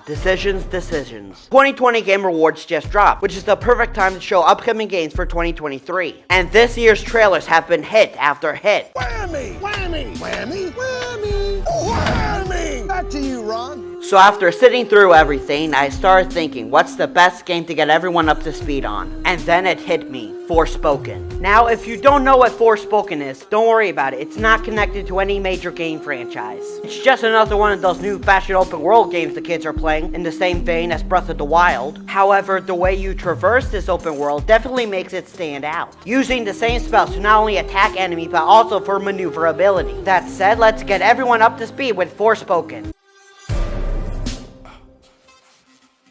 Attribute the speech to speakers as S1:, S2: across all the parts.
S1: Decisions. 2020 Game Awards just dropped, which is the perfect time to show upcoming games for 2023. And this year's trailers have been hit after hit.
S2: Whammy! Whammy! Whammy! Whammy! Whammy! Back to you, Ron.
S1: So after sitting through everything, I started thinking, what's the best game to get everyone up to speed on? And then it hit me, Forespoken. Now, if you don't know what Forespoken is, don't worry about it. It's not connected to any major game franchise. It's just another one of those new fashion open world games the kids are playing, in the same vein as Breath of the Wild. However, the way you traverse this open world definitely makes it stand out, using the same spells to not only attack enemies, but also for maneuverability. That said, let's get everyone up to speed with Forespoken.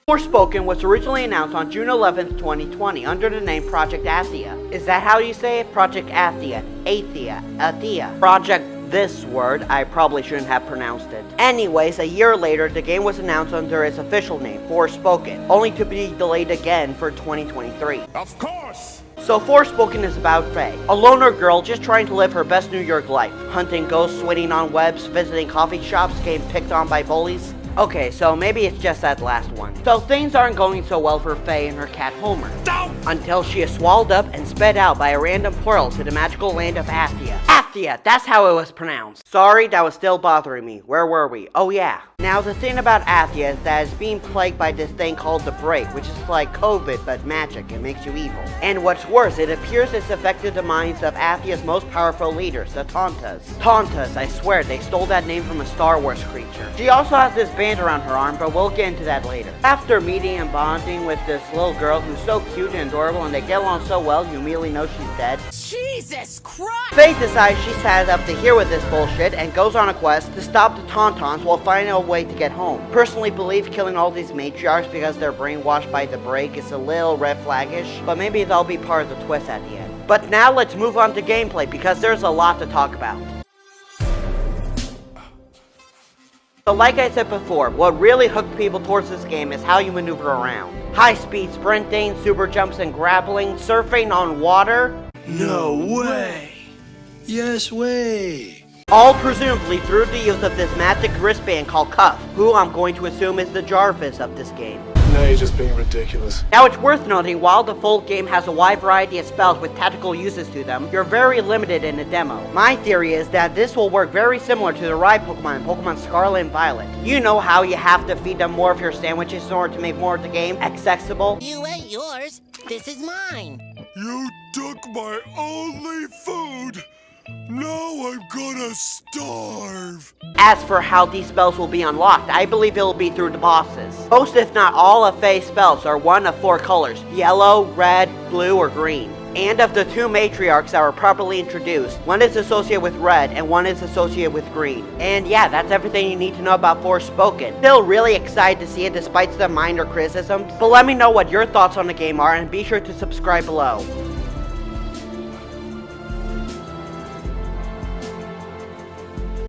S1: Forespoken was originally announced on June 11th, 2020 under the name Project Athia. Is that how you say it? Project Athia, Athia. Project this word, I probably shouldn't have pronounced it. Anyways, a year later, the game was announced under its official name, Forespoken, only to be delayed again for 2023.
S2: Of course!
S1: So Forespoken is about Faye, a loner girl just trying to live her best New York life, hunting ghosts, waiting on webs, visiting coffee shops, getting picked on by bullies. Okay, so maybe it's just that last one. So things aren't going so well for Faye and her cat Homer.
S2: Don't!
S1: Until she is swallowed up and sped out by a random portal to the magical land of Athia. Athia, that's how it was pronounced. Sorry, that was still bothering me. Where were we? Oh yeah. Now the thing about Athia is that it's being plagued by this thing called the Break, which is like COVID but magic. It makes you evil. And what's worse, it appears it's affected the minds of Athia's most powerful leaders, the Tauntas. Tauntas, I swear, they stole that name from a Star Wars creature. She also has this band around her arm, but we'll get into that later. After meeting and bonding with this little girl who's so cute and adorable and they get along so well, you immediately know she's dead.
S3: Jesus Christ!
S1: Faye decides she's had up to here with this bullshit and goes on a quest to stop the Tauntauns while finding a way to get home. Personally believe killing all these matriarchs because they're brainwashed by the Break is a little red flaggish, but maybe that'll be part of the twist at the end. But now let's move on to gameplay because there's a lot to talk about. So like I said before, what really hooked people towards this game is how you maneuver around. High-speed sprinting, super jumps and grappling, surfing on water.
S2: No way! Yes way!
S1: All presumably through the use of this magic wristband called Cuff, who I'm going to assume is the Jarvis of this game.
S2: Now you're just being ridiculous.
S1: Now it's worth noting, while the full game has a wide variety of spells with tactical uses to them, you're very limited in the demo. My theory is that this will work very similar to the ride Pokemon in Pokemon Scarlet and Violet. You know how you have to feed them more of your sandwiches in order to make more of the game accessible?
S3: You ate yours. This is mine.
S2: You took my only food! Now I'm gonna starve!
S1: As for how these spells will be unlocked, I believe it will be through the bosses. Most if not all of Faye's spells are one of 4 colors, yellow, red, blue, or green. And of the 2 matriarchs that were properly introduced, one is associated with red and one is associated with green. And yeah, that's everything you need to know about Forespoken. Still really excited to see it despite some minor criticisms, but let me know what your thoughts on the game are and be sure to subscribe below.